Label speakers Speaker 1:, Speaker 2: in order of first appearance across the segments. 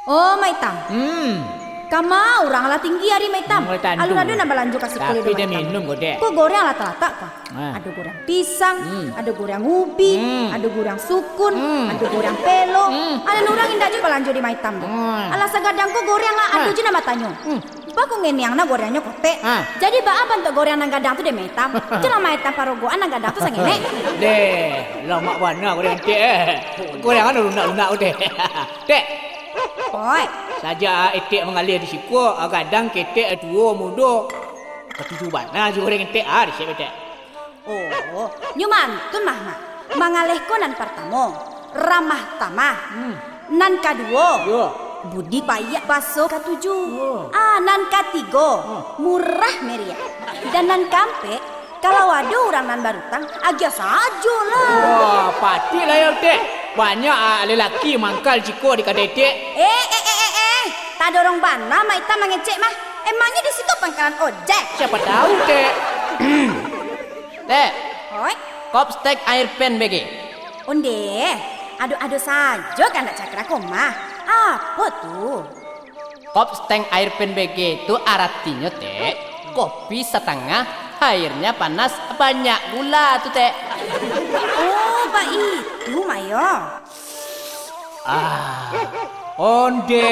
Speaker 1: Oh, Maitam. Kama orang lah tinggi hari Maitam. Alun-alun nak belanja kasih kulit.
Speaker 2: Tapi dia minum kok dek.
Speaker 1: Kok goreng lata-lata kah? Ada goreng pisang, ada goreng ubi, ada goreng sukun, ada goreng pelo. Ada orang indah juga belanja di Maitam. Alas gadang kok goreng lah, ada je nama tanya. Baku ngeniang na gorengnya kote. Jadi ba apa untuk goreng nang gadang tu de Maitam? Jangan Maitam parogoan nang gadang tu sangene.
Speaker 2: Dek, lama warna goreng dek. Goreng kan lunak-lunak dek. Dek.
Speaker 1: Oi.
Speaker 2: Saja etek mengalir di siku, kadang ketek dua mudo. Ketujuh bana juga goreng etek di siapa dek.
Speaker 1: Oh, nyumantun mah mangaleh ko nan pertama, ramah tamah. Nan kedua, budi payak baso ketujuh. Nan ketiga, murah meriah. Dan nan kampe, kalau ada orang nan barutang, agak saja lah.
Speaker 2: Wah, pati lah ya dek. Banyak lelaki mangkal jiko di kadek dek.
Speaker 1: Tak ada orang bana Maitam mengecek mah. Emangnya di situ pangkalan ojek?
Speaker 2: Siapa tahu dek.
Speaker 3: Dek,
Speaker 1: Oi,
Speaker 3: kop steak air pen begi.
Speaker 1: onde. Adu-adu saja kan nak cakra koma. Apa tuh?
Speaker 3: Kop steak air pen begi itu artinya teh kopi setengah, airnya panas, banyak gula tuh teh.
Speaker 1: Oh, Pak itu Mayo.
Speaker 2: Onde.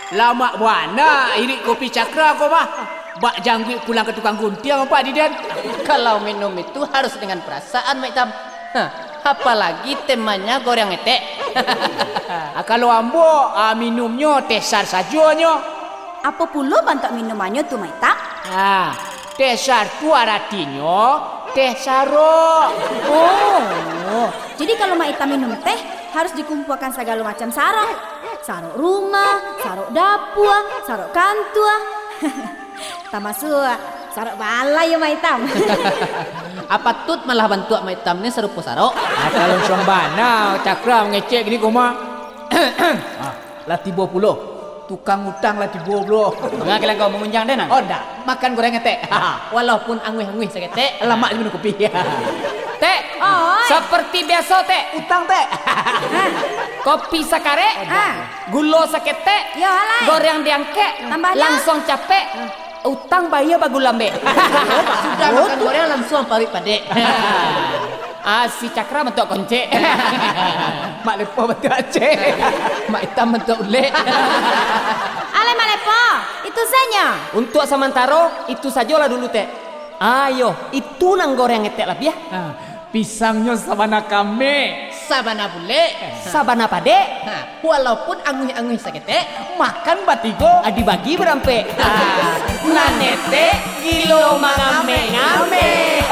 Speaker 2: Lama buana iri kopi cakra kau mah. Bak janggut pulang ke tukang gunting apa Didan?
Speaker 3: Kalau minum itu harus dengan perasaan, Maitam. Apalagi temanya goreng etek.
Speaker 2: Kalau ambo minumnya tesar sajanya.
Speaker 1: Apa pula bantak minumannya tuh Maitam?
Speaker 2: Tesar tu artinya teh saro.
Speaker 1: Oh, jadi kalau Maitam minum teh harus dikumpulkan segala macam sarok. Sarok rumah, sarok dapur, sarok kantor. Termasuk sarok balai ya Maitam.
Speaker 3: Apa tut malah bantu Maitam ni serupa sarok?
Speaker 2: Kalau sombana cakra mengecek gini kau mah. Lah 30. Tukang utang lah 30.
Speaker 3: Enggak kira kau mengunjang deh nang?
Speaker 2: Oh dah, makan goreng etek.
Speaker 3: Walaupun angui-angui sakit teh.
Speaker 2: Lama minum kopi.
Speaker 3: Teh, seperti biasa teh.
Speaker 2: Utang teh.
Speaker 3: Kopi sakare, gula sakit teh,
Speaker 1: Ya halai.
Speaker 3: goreng diangke,
Speaker 1: Tambahnya?
Speaker 3: langsung capek. Utang bayar bagu lambe. Sudah makan goreng langsung pari pade. Si cakra bentuk konce.
Speaker 2: Mak lepo betul Aceh.
Speaker 3: Mak hitam bentuk ule.
Speaker 1: Ale Malepo, itu saja.
Speaker 3: Untuk sementara itu sajalah dulu teh. Ayo, itu nang goreng etek lah ya.
Speaker 2: Pisangnya sabana kami.
Speaker 3: Sabana bule, sabana pade. Walaupun angui-angui sakit teh,
Speaker 2: Makan batigo.
Speaker 3: dibagi berampe. Nanete kilo mangame-ngame.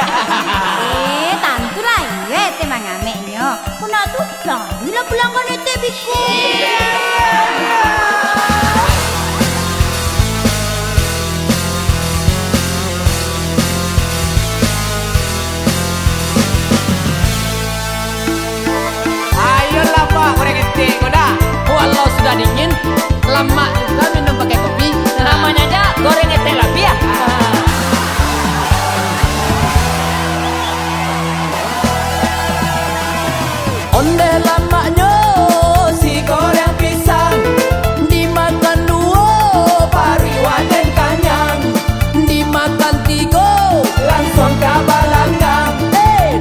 Speaker 1: Tantu lah ya ete mangamenya. Kena tu dah bila pelanggan ete biku.
Speaker 2: Ayolah Pak, goreng etek kau dah.
Speaker 3: Walau sudah dingin, lama juga minum pakai kopi. Namanya aja goreng etek lah ya. Onde lamanya si goreng pisang, dimakan dua pari waden kanyang, dimakan tiga langsung kabalanggang,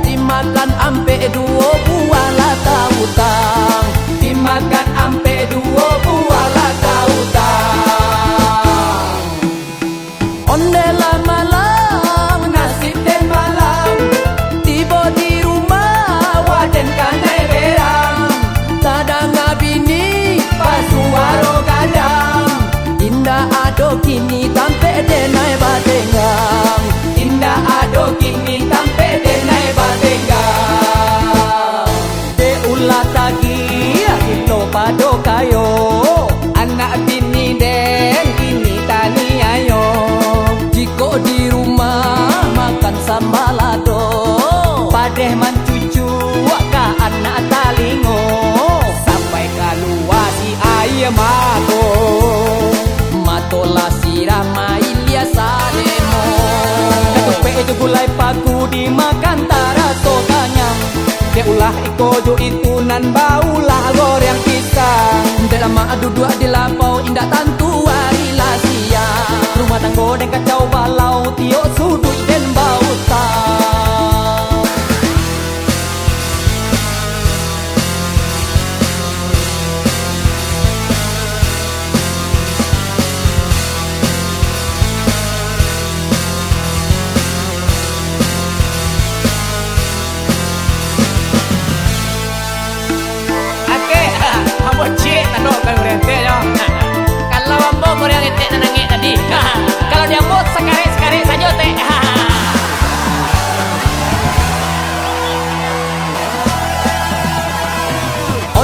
Speaker 3: dimakan ampe dua buah lata utang, dimakan ampe dua buah lata utang. Onde lamalang nasi teh malam, tiba di rumah waden kanai berang, tadang bini pasuaro gadang, indah ado kini tampe denai badengang, indah ado kini tampe denai badengang. De ulat lagi ito pado kayo, anak bini den ini tani ayo. Jiko di rumah makan sambalado, padeh mancucu ka anak talingo, sampai keluar si ayam mato, matola sirama Ilyas Ademo. Ketupe itu gulai paku dimakan taraso kanyang, de ulah iko jo itu nan baulah goreng pisang, de lama adu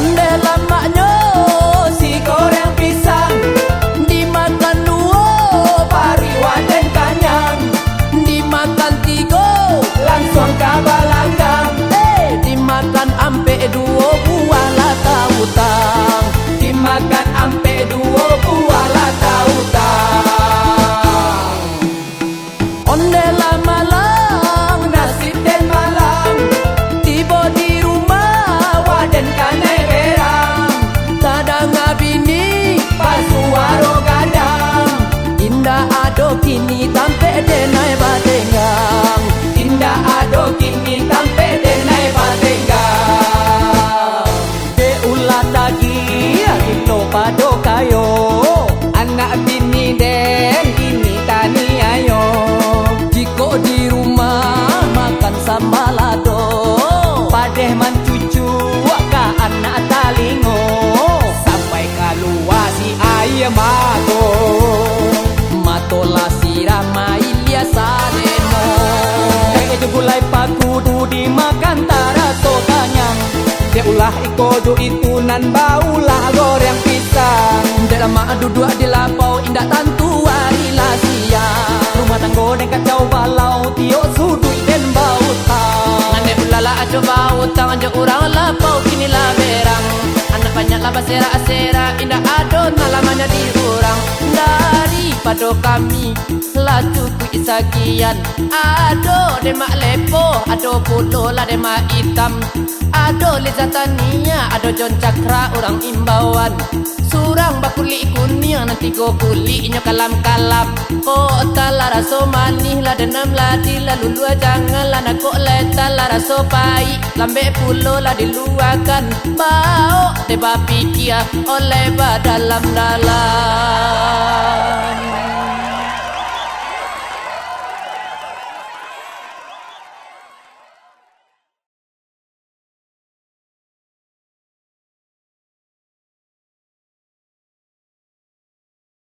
Speaker 3: Onde lamaknya si goreng pisang, dimakan dua pari waden kanyang, dimakan tiga langsung ke balanggang, dimakan ampe dua buah lata utang, dimakan ampe dua buah lata utang. Onde lamalang nasib den malang, tiba di rumah waden kanai berang, tadang abini pasuaro gadang, indah ado kini tampe denai badengang, indah ado kini tampe denai badengang. De ulat lagi kita pado kayo, anak bini den kini tani ayo. Jiko di rumah makan sambal lado, padeh mancucu ka anak talingo, sampai keluar si ayam mato, matola sirama ilia sadeno. Kayak jebulai paku du dimakan taraso kanyang, dia ulah iko du itu nan baulah goreng pisang. Dia lama duduk di lapau indah tantu hari siang, rumah tanggo dan kacau balau tio sudut dan bau tang. Ane ulala ajo bau tang ajo urang lapau kini lah berang, anak banyak lah basera-asera indah ado nalamanya di urang. Daripada kami lah cukup isagian, ado demak lepo, ado puluh lah demak hitam, ado lezatania, ado John Cakra orang imbauan, surang bakuli kuning nanti go kulinya kalam-kalam, kota lah raso manis lah denam ladi lah lulu jangan lah nak kok leta lah raso pai, lambe pulo lah diluakan, bau deba pikia oleh badalam-dalam.